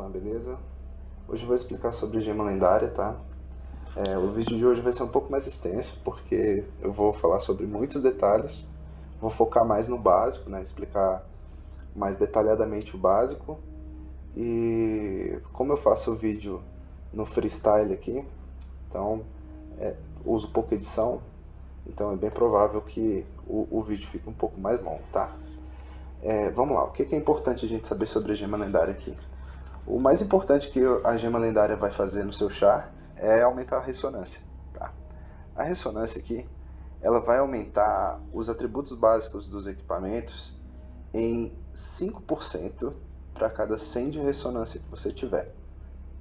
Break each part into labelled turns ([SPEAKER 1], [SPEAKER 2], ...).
[SPEAKER 1] turma, beleza? Hoje eu vou explicar sobre gema lendária, tá? O vídeo de hoje vai ser um pouco mais extenso, porque eu vou falar sobre muitos detalhes. Vou focar mais no básico, né? Explicar mais detalhadamente o básico. E como eu faço o vídeo no freestyle aqui, então uso pouca edição, então é bem provável que o vídeo fique um pouco mais longo, tá? Vamos lá, o que é importante a gente saber sobre a gema lendária aqui? O mais importante que a gema lendária vai fazer no seu char é aumentar a ressonância. Tá? A ressonância aqui, ela vai aumentar os atributos básicos dos equipamentos em 5% para cada 100 de ressonância que você tiver.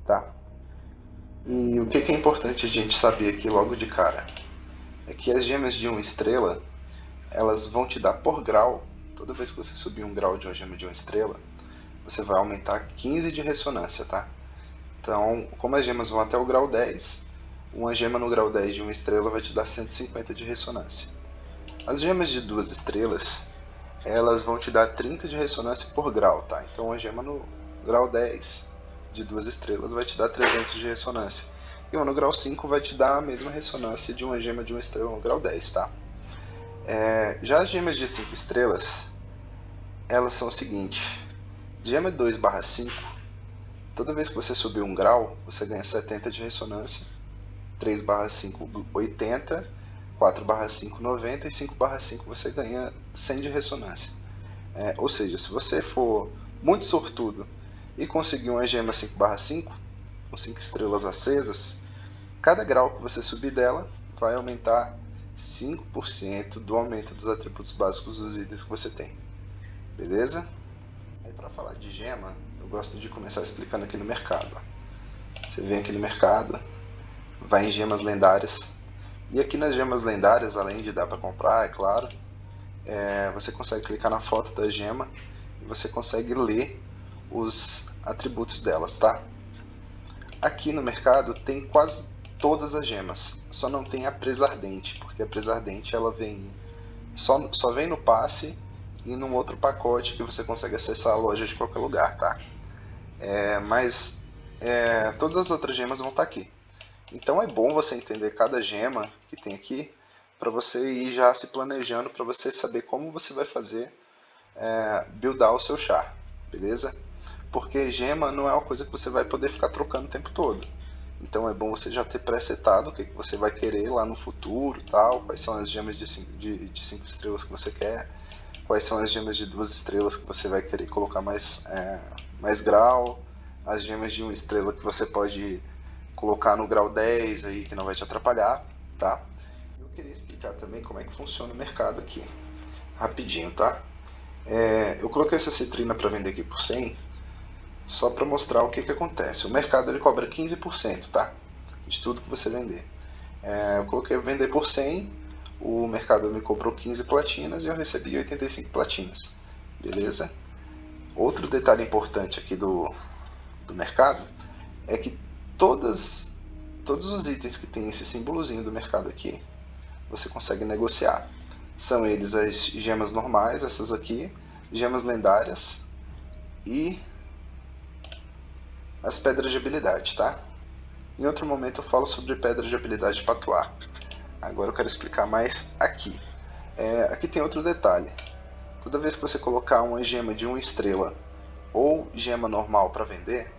[SPEAKER 1] Tá? E o que é importante a gente saber aqui logo de cara? É que as gemas de 1 estrela, elas vão te dar por grau, toda vez que você subir um grau de uma gema de 1 estrela, você vai aumentar 15 de ressonância, tá? Então, como as gemas vão até o grau 10, uma gema no grau 10 de 1 estrela vai te dar 150 de ressonância. As gemas de 2 estrelas, elas vão te dar 30 de ressonância por grau, tá? Então, uma gema no grau 10 de 2 estrelas vai te dar 300 de ressonância. E uma no grau 5 vai te dar a mesma ressonância de uma gema de 1 estrela no grau 10, tá? Já as gemas de 5 estrelas, elas são o seguinte: gema 2/5, toda vez que você subir um grau, você ganha 70 de ressonância, 3/5, 80, 4/5, 90 e 5/5 você ganha 100 de ressonância. Ou seja, se você for muito sortudo e conseguir uma gema 5/5, com 5 estrelas acesas, cada grau que você subir dela vai aumentar 5% do aumento dos atributos básicos dos itens que você tem. Beleza? Aí, para falar de gema, eu gosto de começar explicando aqui no mercado. Você vem aqui no mercado, vai em gemas lendárias, e aqui nas gemas lendárias, além de dar para comprar, é claro, você consegue clicar na foto da gema e você consegue ler os atributos delas, tá? Aqui no mercado tem quase todas as gemas, só não tem a presa ardente, porque a presa ardente ela vem só vem no passe e num outro pacote que você consegue acessar a loja de qualquer lugar, tá? Mas todas as outras gemas vão estar aqui. Então é bom você entender cada gema que tem aqui para você ir já se planejando, para você saber como você vai fazer buildar o seu char, beleza? Porque gema não é uma coisa que você vai poder ficar trocando o tempo todo. Então é bom você já ter pré-setado o que você vai querer lá no futuro, tal, quais são as gemas de 5 estrelas que você quer, quais são as gemas de 2 estrelas que você vai querer colocar mais grau, as gemas de 1 estrela que você pode colocar no grau 10 aí, que não vai te atrapalhar, tá? Eu queria explicar também como é que funciona o mercado aqui, rapidinho, tá? Eu coloquei essa citrina para vender aqui por 100, só para mostrar o que acontece. O mercado ele cobra 15%, tá? De tudo que você vender. Eu coloquei vender por 100, o mercado me cobrou 15 platinas e eu recebi 85 platinas. Beleza? Outro detalhe importante aqui do mercado é que todos os itens que tem esse símbolozinho do mercado aqui, você consegue negociar. São eles as gemas normais, essas aqui, gemas lendárias e as pedras de habilidade, tá? Em outro momento eu falo sobre pedras de habilidade para atuar. Agora eu quero explicar mais aqui. Aqui tem outro detalhe. Toda vez que você colocar uma gema de 1 estrela ou gema normal para vender,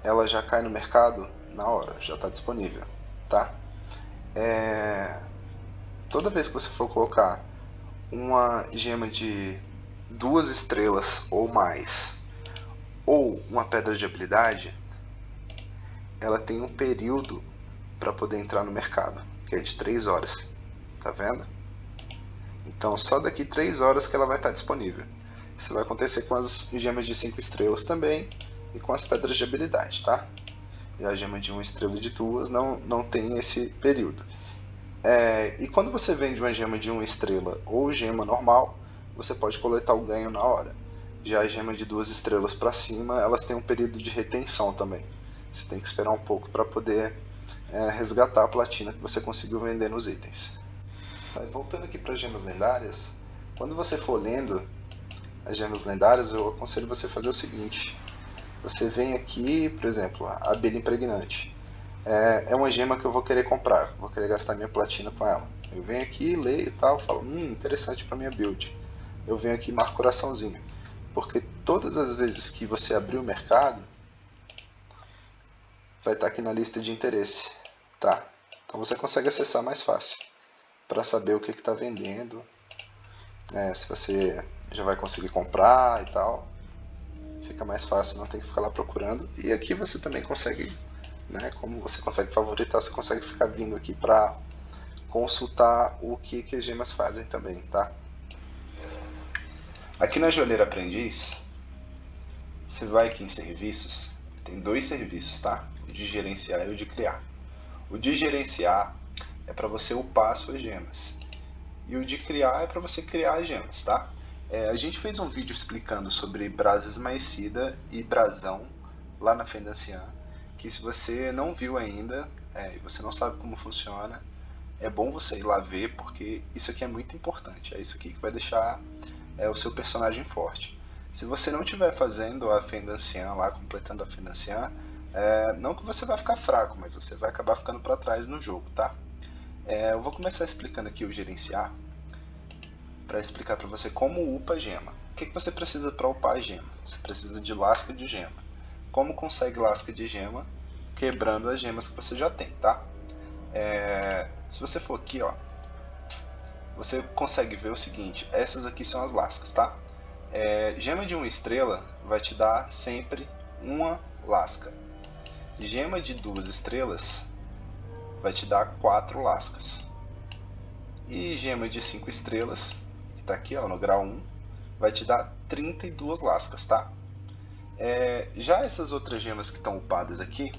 [SPEAKER 1] ela já cai no mercado na hora, já está disponível, tá? Toda vez que você for colocar uma gema de 2 estrelas ou mais, ou uma pedra de habilidade, ela tem um período para poder entrar no mercado, que é de 3 horas, tá vendo? Então só daqui 3 horas que ela vai estar disponível. Isso vai acontecer com as gemas de 5 estrelas também e com as pedras de habilidade, tá? E a gema de 1 estrela e de 2 não tem esse período. E quando você vende uma gema de 1 estrela ou gema normal, você pode coletar o ganho na hora. Já a gema de 2 estrelas para cima, elas têm um período de retenção também. Você tem que esperar um pouco para poder resgatar a platina que você conseguiu vender nos itens. Voltando aqui para as gemas lendárias, quando você for lendo as gemas lendárias, eu aconselho você fazer o seguinte: Você vem aqui, por exemplo, a abelha impregnante. É uma gema que eu vou querer comprar, vou querer gastar minha platina com ela. Eu venho aqui, leio e tal, falo, interessante para minha build. Eu venho aqui e marco coraçãozinho. Porque todas as vezes que você abrir o mercado, vai estar aqui na lista de interesse, tá? Então você consegue acessar mais fácil para saber o que está vendendo, se você já vai conseguir comprar e tal. Fica mais fácil, não tem que ficar lá procurando. E aqui você também consegue, como você consegue favoritar, você consegue ficar vindo aqui para consultar o que as gemas fazem também, tá? Aqui na Joalheira Aprendiz, você vai aqui em serviços, tem dois serviços, tá? O de gerenciar e o de criar. O de gerenciar é para você upar as suas gemas. E o de criar é para você criar as gemas, tá? A gente fez um vídeo explicando sobre Brasa Esmaecida e Brasão lá na Fendancian, que se você não viu ainda e você não sabe como funciona, é bom você ir lá ver, porque isso aqui é muito importante. É isso aqui que vai deixar o seu personagem forte. Se você não estiver fazendo a Fendancian lá, completando a Fendancian, não que você vai ficar fraco, mas você vai acabar ficando para trás no jogo, tá? Eu vou começar explicando aqui o gerenciar, para explicar para você como upa a gema. O que você precisa para upar a gema? Você precisa de lasca de gema. Como consegue lasca de gema? Quebrando as gemas que você já tem, tá? Se você for aqui, ó, você consegue ver o seguinte, essas aqui são as lascas, tá? Gema de 1 estrela vai te dar sempre uma lasca. Gema de 2 estrelas vai te dar 4 lascas. E gema de 5 estrelas, que está aqui ó, no grau 1, vai te dar 32 lascas, tá? Já essas outras gemas que estão upadas aqui,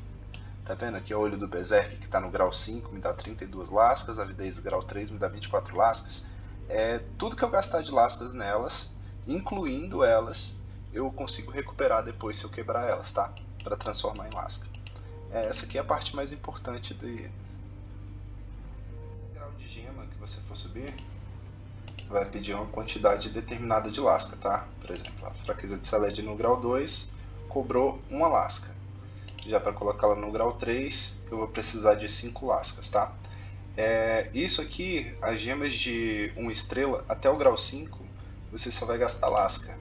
[SPEAKER 1] tá vendo aqui o olho do Berserk que está no grau 5 me dá 32 lascas, a avidez do grau 3 me dá 24 lascas. Tudo que eu gastar de lascas nelas, incluindo elas, eu consigo recuperar depois se eu quebrar elas, tá? Para transformar em lasca. Essa aqui é a parte mais importante do grau de gema que você for subir. Vai pedir uma quantidade determinada de lasca, tá? Por exemplo, a fraqueza de Seled no grau 2 cobrou uma lasca. Já para colocá-la no grau 3, eu vou precisar de 5 lascas, tá? Isso aqui, as gemas de 1 estrela, até o grau 5, você só vai gastar lasca.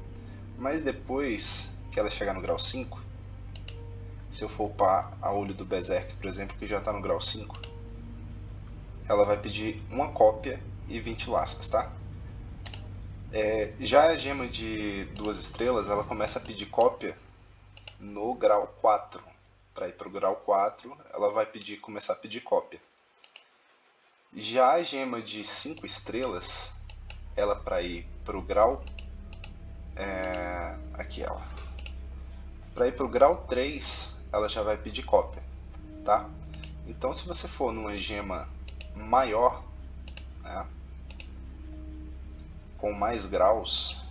[SPEAKER 1] Mas depois que ela chegar no grau 5, se eu for upar a olho do Berserk, por exemplo, que já está no grau 5, ela vai pedir uma cópia e 20 lascas, tá? Já a gema de 2 estrelas, ela começa a pedir cópia no grau 4. Para ir para o grau 4, ela vai começar a pedir cópia. Já a gema de 5 estrelas, ela para ir para o grau... aqui ela. Para ir para o grau 3, ela já vai pedir cópia, tá? Então se você for numa gema maior, com mais graus,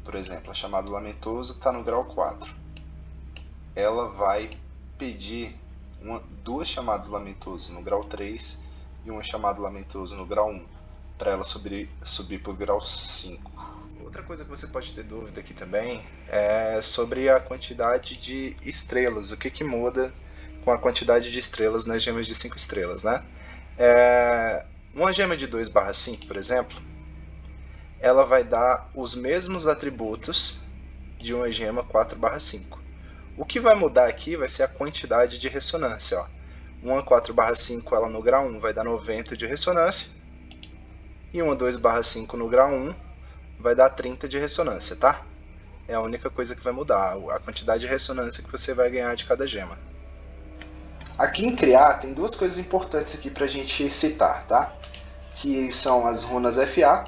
[SPEAKER 1] por exemplo, a chamada Lamentoso está no grau 4. Ela vai pedir duas chamadas Lamentoso no grau 3 e uma chamada Lamentoso no grau 1, para ela subir para o grau 5. Outra coisa que você pode ter dúvida aqui também é sobre a quantidade de estrelas, o que muda com a quantidade de estrelas nas gemas de 5 estrelas, né? Uma gema de 2/5, por exemplo, ela vai dar os mesmos atributos de uma gema 4/5. O que vai mudar aqui vai ser a quantidade de ressonância. Ó. Uma 4/5 ela no grau 1 vai dar 90 de ressonância, e uma 2/5 no grau 1 vai dar 30 de ressonância, tá? É a única coisa que vai mudar, a quantidade de ressonância que você vai ganhar de cada gema. Aqui em criar tem duas coisas importantes aqui pra gente citar, tá? Que são as runas FA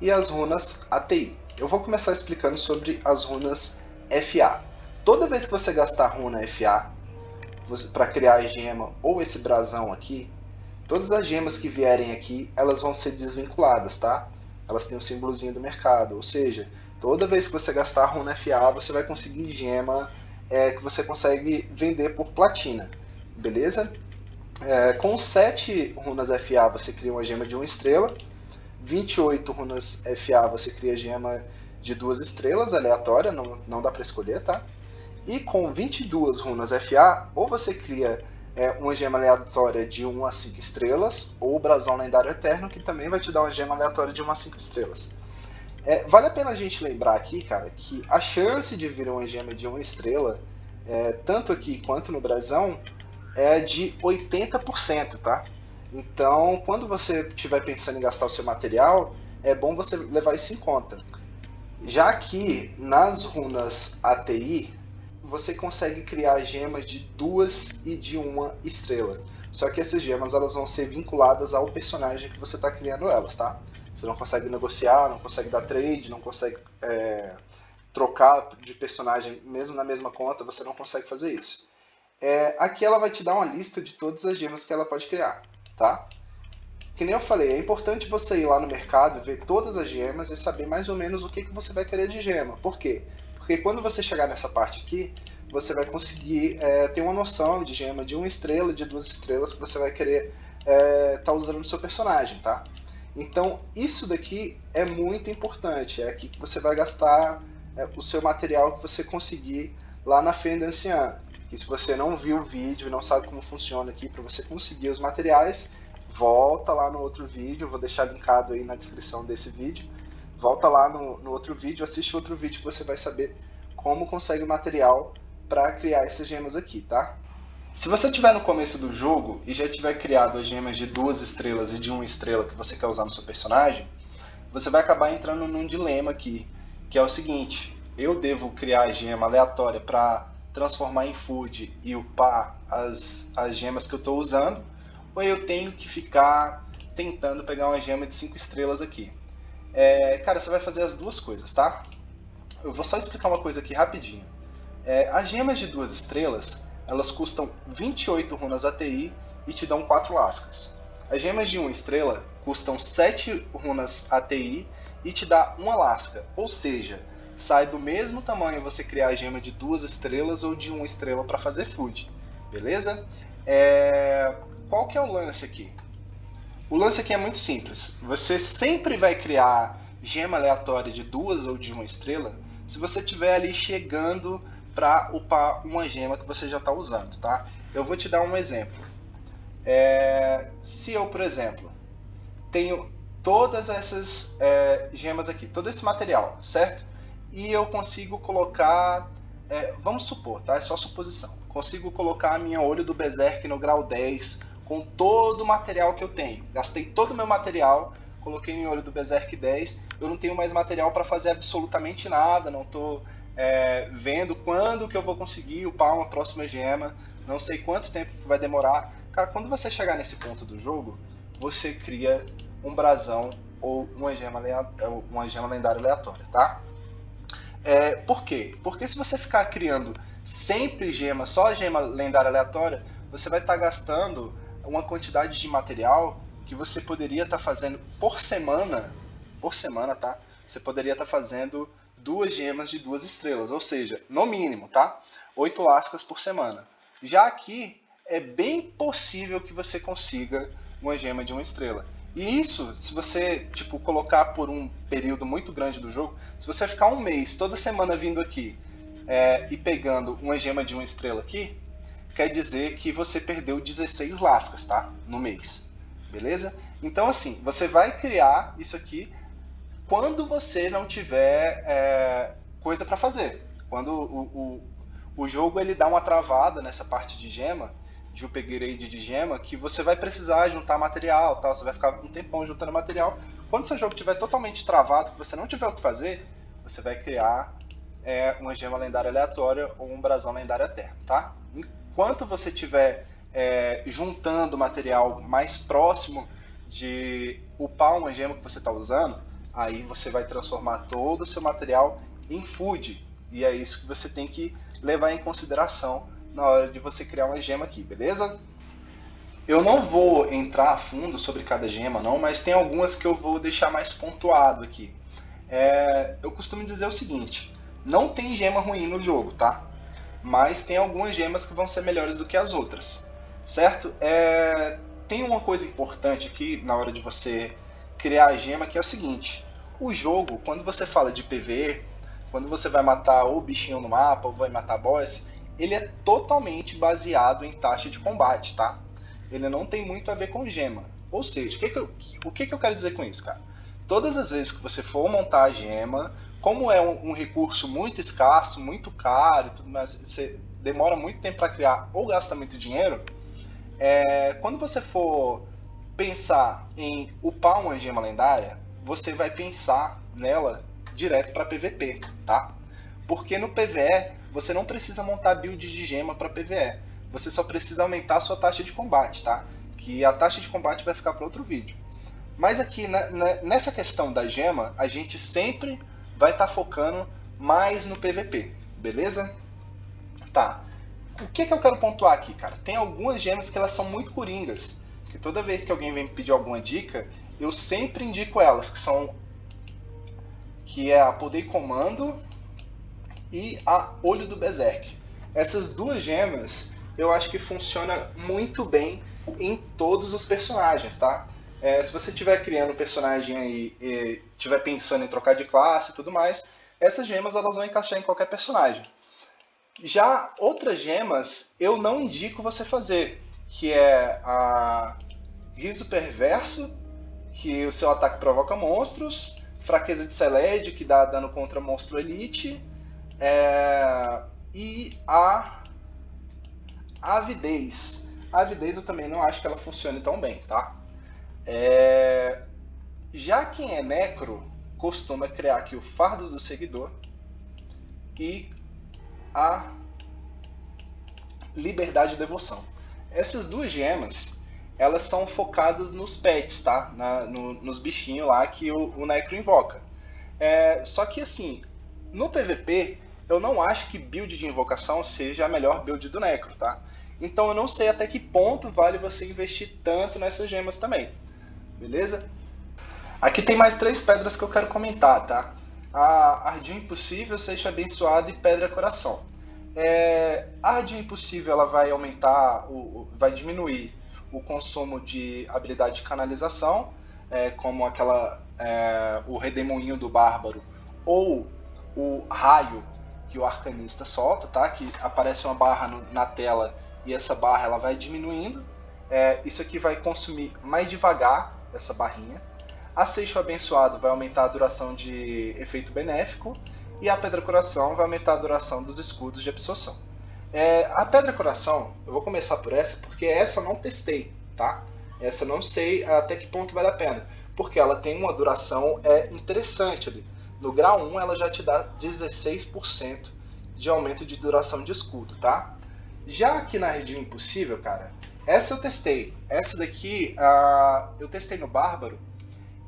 [SPEAKER 1] e as runas ATI. Eu vou começar explicando sobre as runas FA. Toda vez que você gastar runa FA para criar a gema ou esse brasão aqui, todas as gemas que vierem aqui, elas vão ser desvinculadas, tá? Elas têm o símbolozinho do mercado, ou seja, toda vez que você gastar runa FA, você vai conseguir gema que você consegue vender por platina, beleza? Com 7 runas FA você cria uma gema de 1 estrela, 28 runas FA você cria gema de 2 estrelas, aleatória, não dá para escolher, tá? E com 22 runas FA, ou você cria uma gema aleatória de 1 a 5 estrelas, ou o brasão lendário eterno, que também vai te dar uma gema aleatória de 1 a 5 estrelas. Vale a pena a gente lembrar aqui, cara, que a chance de vir uma gema de 1 estrela, tanto aqui quanto no brasão, é de 80%, tá? Então, quando você estiver pensando em gastar o seu material, é bom você levar isso em conta. Já que nas runas ATI, você consegue criar gemas de 2 e de 1 estrela. Só que essas gemas elas vão ser vinculadas ao personagem que você está criando elas, tá? Você não consegue negociar, não consegue dar trade, não consegue trocar de personagem mesmo na mesma conta, você não consegue fazer isso. Aqui ela vai te dar uma lista de todas as gemas que ela pode criar, tá? Que nem eu falei, é importante você ir lá no mercado, ver todas as gemas e saber mais ou menos o que você vai querer de gema. Por quê? Porque quando você chegar nessa parte aqui, você vai conseguir ter uma noção de gema de 1 estrela, de 2 estrelas que você vai querer tá usando no seu personagem, tá? Então, isso daqui é muito importante. É aqui que você vai gastar o seu material que você conseguir lá na Fenda Anciã. Que se você não viu o vídeo e não sabe como funciona aqui para você conseguir os materiais, volta lá no outro vídeo, vou deixar linkado aí na descrição desse vídeo. Volta lá no outro vídeo, assiste outro vídeo que você vai saber como consegue o material para criar essas gemas aqui, tá? Se você estiver no começo do jogo e já tiver criado as gemas de 2 estrelas e de 1 estrela que você quer usar no seu personagem, você vai acabar entrando num dilema aqui, que é o seguinte: eu devo criar a gema aleatória para transformar em food e upar as gemas que eu estou usando, ou eu tenho que ficar tentando pegar uma gema de 5 estrelas aqui? Cara, você vai fazer as duas coisas, tá? Eu vou só explicar uma coisa aqui rapidinho. As gemas de 2 estrelas, elas custam 28 runas ATI e te dão 4 lascas. As gemas de 1 estrela custam 7 runas ATI e te dá 1 lasca, ou seja, sai do mesmo tamanho você criar a gema de 2 estrelas ou de 1 estrela para fazer food, beleza? Qual que é o lance aqui? O lance aqui é muito simples. Você sempre vai criar gema aleatória de 2 ou de 1 estrela se você estiver ali chegando para upar uma gema que você já está usando, tá? Eu vou te dar um exemplo. Se eu, por exemplo, tenho todas essas gemas aqui, todo esse material, certo? E eu consigo colocar, vamos supor, tá? É só suposição. Consigo colocar a minha Olho do Berserk no grau 10 com todo o material que eu tenho. Gastei todo o meu material, coloquei em Olho do Berserk 10, eu não tenho mais material para fazer absolutamente nada, não estou vendo quando que eu vou conseguir upar uma próxima gema, não sei quanto tempo vai demorar. Cara, quando você chegar nesse ponto do jogo, você cria um brasão ou uma gema lendária aleatória, tá? Por quê? Porque se você ficar criando sempre gema, só gema lendária aleatória, você vai estar gastando uma quantidade de material que você poderia estar fazendo por semana, tá? Você poderia estar fazendo 2 gemas de 2 estrelas, ou seja, no mínimo, tá? 8 lascas por semana. Já aqui, é bem possível que você consiga uma gema de 1 estrela. E isso, se você colocar por um período muito grande do jogo, se você ficar um mês, toda semana vindo aqui e pegando uma gema de 1 estrela aqui, quer dizer que você perdeu 16 lascas, tá? No mês. Beleza? Então, assim, você vai criar isso aqui quando você não tiver coisa para fazer. Quando o jogo ele dá uma travada nessa parte de gema, de upgrade de gema, que você vai precisar juntar material, tal, você vai ficar um tempão juntando material. Quando seu jogo estiver totalmente travado, que você não tiver o que fazer, você vai criar uma gema lendária aleatória ou um brasão lendário eterno, tá? Enquanto você estiver juntando material mais próximo de upar uma gema que você está usando, aí você vai transformar todo o seu material em food. E é isso que você tem que levar em consideração na hora de você criar uma gema aqui, beleza? Eu não vou entrar a fundo sobre cada gema não, mas tem algumas que eu vou deixar mais pontuado aqui. Eu costumo dizer o seguinte: não tem gema ruim no jogo, tá? Mas tem algumas gemas que vão ser melhores do que as outras, certo? Tem uma coisa importante aqui na hora de você criar a gema, que é o seguinte: O jogo, quando você fala de PvE, quando você vai matar o bichinho no mapa ou vai matar boss, ele é totalmente baseado em taxa de combate, tá? Ele não tem muito a ver com gema. Ou seja, o que eu quero dizer com isso, cara? Todas as vezes que você for montar a gema, como é um recurso muito escasso, muito caro, tudo mais, você demora muito tempo para criar ou gasta muito dinheiro, quando você for pensar em upar uma gema lendária, você vai pensar nela direto para PVP, tá? Porque no PvE você não precisa montar build de gema para PvE, você só precisa aumentar a sua taxa de combate, tá? Que a taxa de combate vai ficar para outro vídeo. Mas aqui nessa questão da gema, a gente sempre vai estar focando mais no PVP, beleza? Tá. O que eu quero pontuar aqui, cara? Tem algumas gemas que elas são muito coringas, que toda vez que alguém vem me pedir alguma dica, eu sempre indico elas, que é a Poder e Comando e a Olho do Berserk. Essas duas gemas eu acho que funciona muito bem em todos os personagens, tá? Se você estiver criando um personagem aí e estiver pensando em trocar de classe e tudo mais, essas gemas elas vão encaixar em qualquer personagem. Já outras gemas eu não indico você fazer, que é a Riso Perverso, que o seu ataque provoca monstros, Fraqueza de Seled, que dá dano contra monstro elite, e a Avidez. A Avidez eu também não acho que ela funcione tão bem, tá? Já quem é necro costuma criar aqui o Fardo do Seguidor e a Liberdade e Devoção. Essas duas gemas, elas são focadas nos pets, tá? Nos bichinhos lá que o necro invoca. Só que assim, no PVP, eu não acho que build de invocação seja a melhor build do necro, tá? Então eu não sei até que ponto vale você investir tanto nessas gemas também. Beleza? Aqui tem mais 3 pedras que eu quero comentar, tá? A Ardil Impossível, Seixo Abençoado e Pedra Coração. A Ardil Impossível ela vai aumentar, vai diminuir o consumo de habilidade de canalização, como o Redemoinho do Bárbaro ou o Raio que o Arcanista solta, tá? Que aparece uma barra na tela e essa barra ela vai diminuindo. Isso aqui vai consumir mais devagar essa barrinha. A Seixo Abençoado vai aumentar a duração de efeito benéfico e a Pedra Coração vai aumentar a duração dos escudos de absorção. A Pedra Coração, eu vou começar por essa porque essa eu não testei, tá? Essa eu não sei até que ponto vale a pena, porque ela tem uma duração interessante ali. No grau 1 ela já te dá 16% de aumento de duração de escudo, tá? Já aqui na Ardil Impossível, cara, essa eu testei. Essa daqui eu testei no Bárbaro.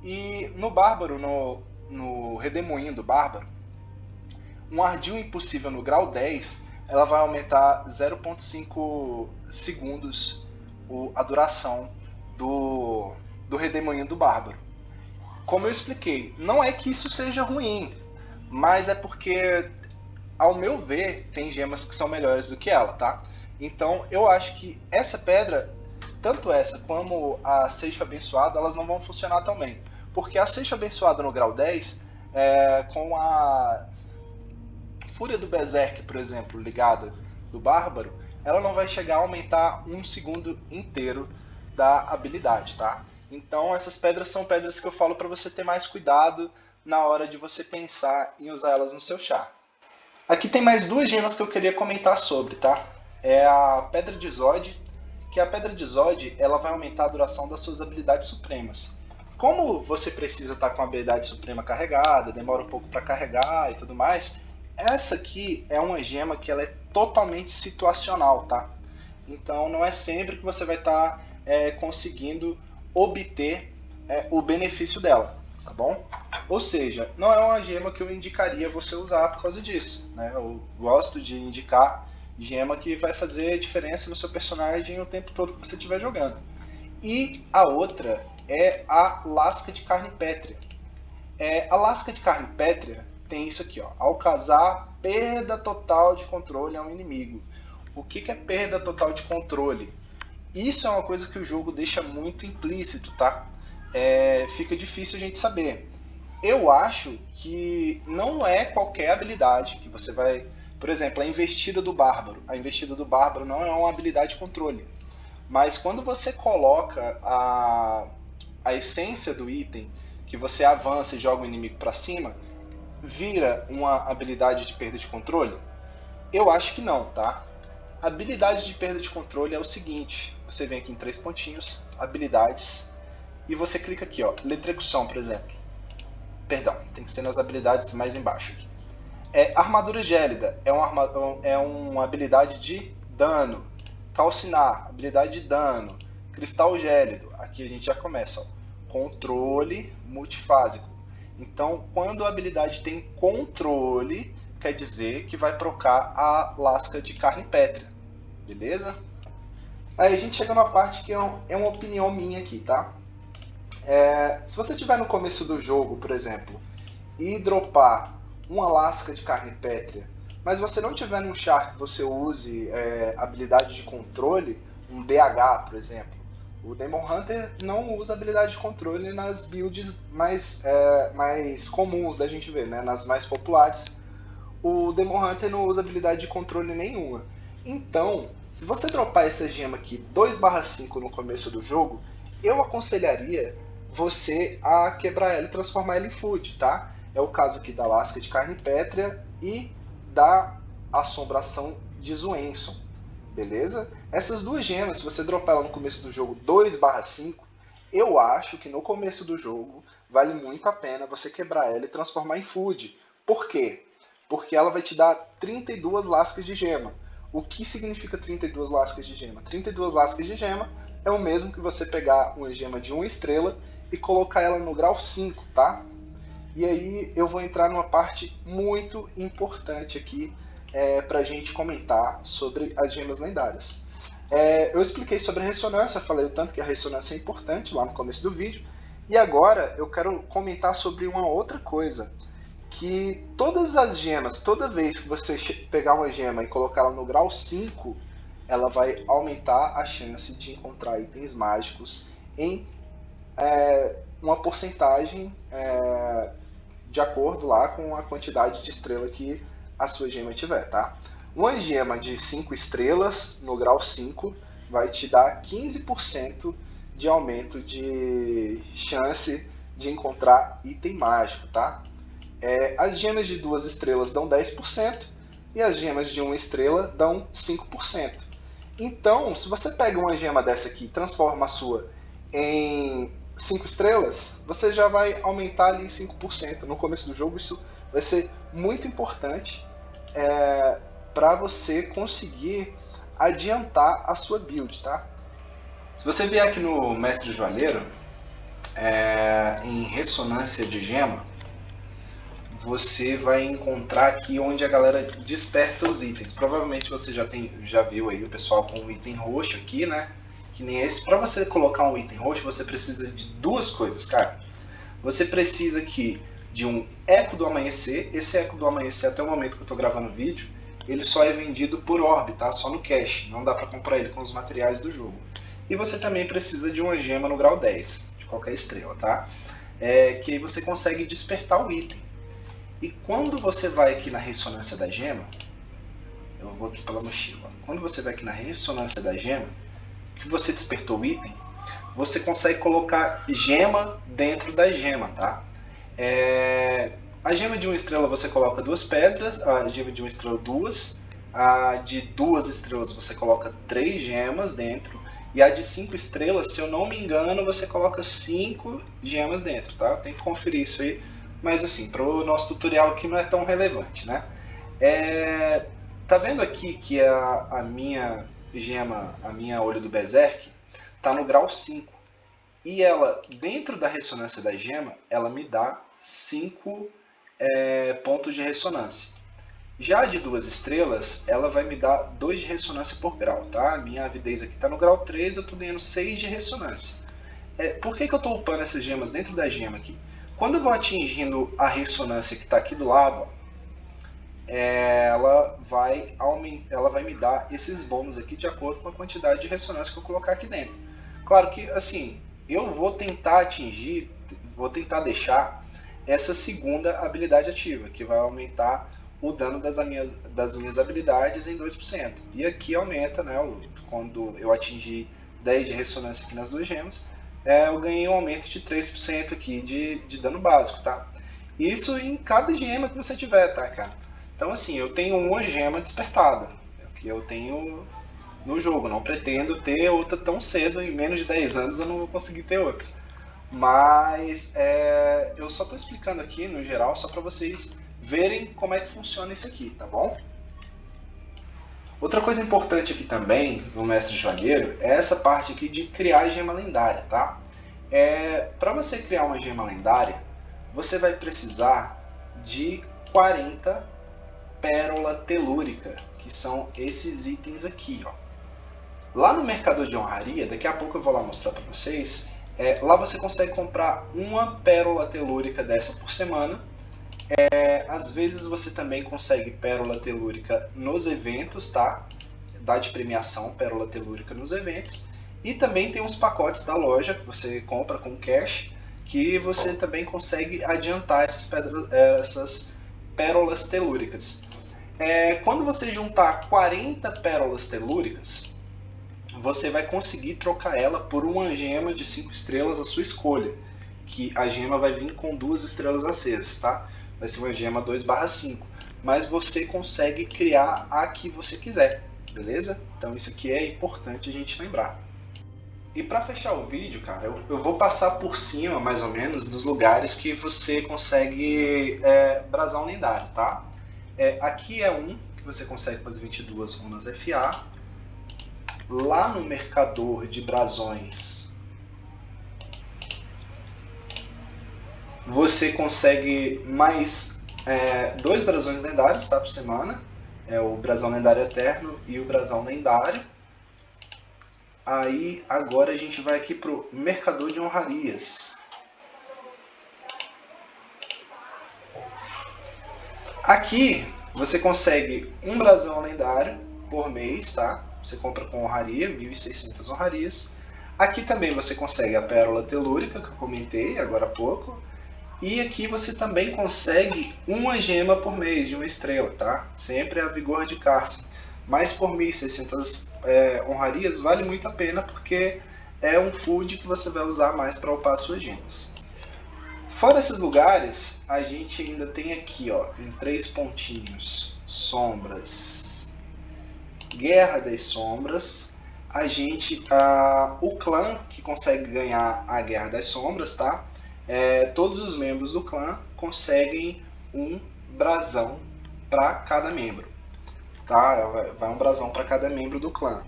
[SPEAKER 1] E no Bárbaro, no Redemoinho do Bárbaro, um Ardil Impossível no grau 10, ela vai aumentar 0,5 segundos a duração do Redemoinho do Bárbaro. Como eu expliquei, não é que isso seja ruim, mas é porque, ao meu ver, tem gemas que são melhores do que ela, tá? Então eu acho que essa pedra, tanto essa como a Seixo Abençoado, elas não vão funcionar tão bem. Porque a Seixo Abençoado no grau 10, com a Fúria do Berserk, por exemplo, ligada do Bárbaro, ela não vai chegar a aumentar 1 segundo inteiro da habilidade, tá? Então essas pedras são pedras que eu falo para você ter mais cuidado na hora de você pensar em usar elas no seu char. Aqui tem mais 2 gemas que eu queria comentar sobre, tá? É a Pedra de Zod, que a Pedra de Zod ela vai aumentar a duração das suas habilidades supremas. Como você precisa estar com a habilidade suprema carregada, demora um pouco para carregar e tudo mais, essa aqui é uma gema que ela é totalmente situacional, tá? Então não é sempre que você vai estar conseguindo obter o benefício dela, tá bom? Ou seja, não é uma gema que eu indicaria você usar por causa disso, né? Eu gosto de indicar gema que vai fazer diferença no seu personagem o tempo todo que você estiver jogando. E a outra é a Lasca de Carne Pétrea. A Lasca de Carne Pétrea tem isso aqui, ó. Ao casar, perda total de controle a um inimigo. O que é perda total de controle? Isso é uma coisa que o jogo deixa muito implícito, tá? Fica difícil a gente saber.
[SPEAKER 2] Eu acho que não é qualquer habilidade que você vai... Por exemplo, a investida do bárbaro. A investida do bárbaro não é uma habilidade de controle. Mas quando você coloca a essência do item, que você avança e joga o inimigo para cima, vira uma habilidade de perda de controle? Eu acho que não, tá? Habilidade de perda de controle é o seguinte: você vem aqui em 3 pontinhos, habilidades, e você clica aqui, ó, Letrexão, por exemplo. Perdão, tem que ser nas habilidades mais embaixo aqui. Armadura gélida é uma habilidade de dano. Calcinar, habilidade de dano. Cristal gélido, aqui a gente já começa, ó, controle multifásico. Então, quando a habilidade tem controle, quer dizer que vai trocar a lasca de carne pétrea, beleza? Aí a gente chega numa parte que é uma opinião minha aqui, tá? Se você estiver no começo do jogo, por exemplo, e dropar uma lasca de carne pétrea, mas você não tiver num char que você use habilidade de controle, um DH, por exemplo, o Demon Hunter não usa habilidade de controle nas builds mais comuns da gente ver, né? Nas mais populares. O Demon Hunter não usa habilidade de controle nenhuma. Então, se você dropar essa gema aqui 2/5 no começo do jogo, eu aconselharia você a quebrar ela e transformar ela em food, tá? É o caso aqui da lasca de carne pétrea e da assombração de Zuenson, beleza? Essas duas gemas, se você dropar ela no começo do jogo 2/5, eu acho que no começo do jogo vale muito a pena você quebrar ela e transformar em food. Por quê? Porque ela vai te dar 32 lascas de gema. O que significa 32 lascas de gema? 32 lascas de gema é o mesmo que você pegar uma gema de 1 estrela e colocar ela no grau 5, tá? E aí eu vou entrar numa parte muito importante aqui para a gente comentar sobre as gemas lendárias. Eu expliquei sobre a ressonância, falei o tanto que a ressonância é importante lá no começo do vídeo, e agora eu quero comentar sobre uma outra coisa, que todas as gemas, toda vez que você pegar uma gema e colocar ela no grau 5, ela vai aumentar a chance de encontrar itens mágicos em uma porcentagem de acordo lá com a quantidade de estrela que a sua gema tiver, tá? Uma gema de 5 estrelas no grau 5 vai te dar 15% de aumento de chance de encontrar item mágico, tá? As gemas de 2 estrelas dão 10% e as gemas de 1 estrela dão 5%. Então, se você pega uma gema dessa aqui e transforma a sua em 5 estrelas, você já vai aumentar ali 5%. No começo do jogo isso vai ser muito importante para você conseguir adiantar a sua build, tá? Se você vier aqui no Mestre Joalheiro, em ressonância de gema, você vai encontrar aqui onde a galera desperta os itens. Provavelmente você já viu aí o pessoal com um item roxo aqui, né? Que nem esse. Para você colocar um item roxo, você precisa de duas coisas, cara. Você precisa aqui de um Eco do Amanhecer. Esse Eco do Amanhecer, até o momento que eu estou gravando o vídeo, ele só é vendido por orb, tá? Só no cache. Não dá para comprar ele com os materiais do jogo. E você também precisa de uma gema no grau 10, de qualquer estrela, tá? Que aí você consegue despertar o item. E quando você vai aqui na ressonância da gema, eu vou aqui pela mochila. Quando você vai aqui na ressonância da gema, que você despertou o item, você consegue colocar gema dentro da gema, tá? A gema de 1 estrela você coloca 2 pedras, a gema de 1 estrela 2, a de 2 estrelas você coloca 3 gemas dentro, e a de 5 estrelas, se eu não me engano, você coloca 5 gemas dentro, tá? Tem que conferir isso aí, mas assim, para o nosso tutorial aqui não é tão relevante, né? Tá vendo aqui que a minha gema, a minha Olho do Berserk, tá no grau 5. E ela, dentro da ressonância da gema, ela me dá 5 pontos de ressonância. Já a de 2 estrelas, ela vai me dar 2 de ressonância por grau, tá? A minha avidez aqui tá no grau 3, eu tô ganhando 6 de ressonância. Por que eu tô upando essas gemas dentro da gema aqui? Quando eu vou atingindo a ressonância que está aqui do lado, ó, ela vai me dar esses bônus aqui de acordo com a quantidade de ressonância que eu colocar aqui dentro. Claro que, assim, eu vou tentar atingir, vou tentar deixar essa segunda habilidade ativa, que vai aumentar o dano das minhas habilidades em 2%. E aqui aumenta, né, quando eu atingir 10 de ressonância aqui nas duas gemas, eu ganhei um aumento de 3% aqui de dano básico, tá? Isso em cada gema que você tiver, tá, cara? Então, assim, eu tenho uma gema despertada, que eu tenho no jogo. Não pretendo ter outra tão cedo, em menos de 10 anos eu não vou conseguir ter outra. Mas eu só estou explicando aqui, no geral, só para vocês verem como é que funciona isso aqui, tá bom? Outra coisa importante aqui também, no Mestre Joalheiro, é essa parte aqui de criar gema lendária, tá? Para você criar uma gema lendária, você vai precisar de 40 pérola telúrica, que são esses itens aqui, ó. Lá no mercador de honraria, daqui a pouco eu vou lá mostrar para vocês, lá você consegue comprar uma pérola telúrica dessa por semana. Às vezes você também consegue pérola telúrica nos eventos, tá? Dá de premiação pérola telúrica nos eventos. E também tem uns pacotes da loja que você compra com cash, que você também consegue adiantar essas pérolas telúricas. Quando você juntar 40 pérolas telúricas, você vai conseguir trocar ela por uma gema de 5 estrelas à sua escolha, que a gema vai vir com 2 estrelas acesas, tá? Vai ser uma gema 2/5, mas você consegue criar a que você quiser, beleza? Então isso aqui é importante a gente lembrar. E para fechar o vídeo, cara, eu vou passar por cima, mais ou menos, dos lugares que você consegue brasão lendário, tá? Aqui é um que você consegue com as 22 runas FA. Lá no mercador de brasões, você consegue mais 2 brasões lendários, tá, por semana. O brasão lendário eterno e o brasão lendário. Aí agora a gente vai aqui pro mercador de honrarias. Aqui você consegue um brasão lendário por mês, tá? Você compra com honraria, 1.600 honrarias. Aqui também você consegue a pérola telúrica, que eu comentei agora há pouco. E aqui você também consegue uma gema por mês de 1 estrela, tá? Sempre a vigor de Carson. Mas por 1.600 honrarias vale muito a pena, porque é um food que você vai usar mais para upar suas gemas. Fora esses lugares, a gente ainda tem aqui, ó, em 3 pontinhos, sombras, Guerra das Sombras, o clã que consegue ganhar a Guerra das Sombras, tá? Todos os membros do clã conseguem um brasão para cada membro, tá? Vai um brasão para cada membro do clã.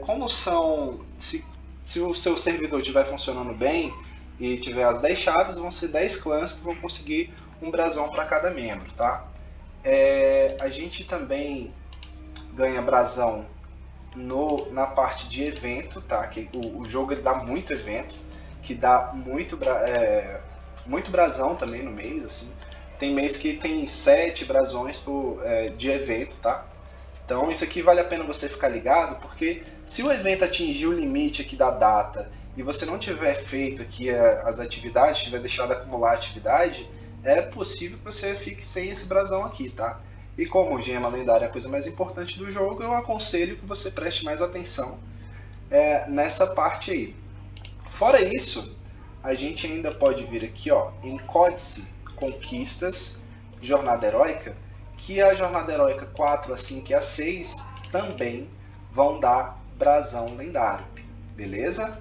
[SPEAKER 2] Como são, se o seu servidor estiver funcionando bem e tiver as 10 chaves, vão ser 10 clãs que vão conseguir um brasão para cada membro, tá? A gente também ganha brasão na parte de evento, tá? Que o jogo ele dá muito evento, que dá muito brasão também no mês, assim. Tem mês que tem 7 brasões de evento, tá? Então isso aqui vale a pena você ficar ligado, porque se o evento atingir o limite aqui da data e você não tiver feito aqui as atividades, tiver deixado acumular a atividade, é possível que você fique sem esse brasão aqui, tá? E como gema lendária é a coisa mais importante do jogo, eu aconselho que você preste mais atenção nessa parte aí. Fora isso, a gente ainda pode vir aqui, ó, em Códice, Conquistas, Jornada Heróica, que a Jornada Heróica 4, a 5 e a 6 também vão dar brasão lendário, beleza?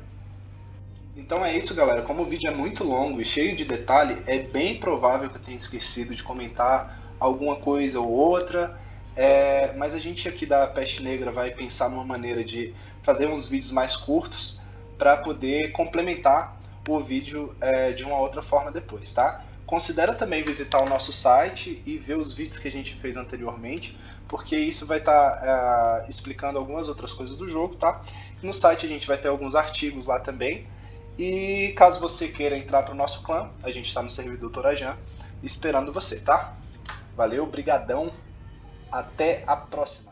[SPEAKER 2] Então é isso, galera. Como o vídeo é muito longo e cheio de detalhe, é bem provável que eu tenha esquecido de comentar alguma coisa ou outra, mas a gente aqui da Peste Negra vai pensar numa maneira de fazer uns vídeos mais curtos para poder complementar o vídeo de uma outra forma depois, tá? Considera também visitar o nosso site e ver os vídeos que a gente fez anteriormente, porque isso vai estar explicando algumas outras coisas do jogo, tá? No site a gente vai ter alguns artigos lá também. E caso você queira entrar para o nosso clã, a gente está no servidor Torajan esperando você, tá? Valeu, brigadão, até a próxima!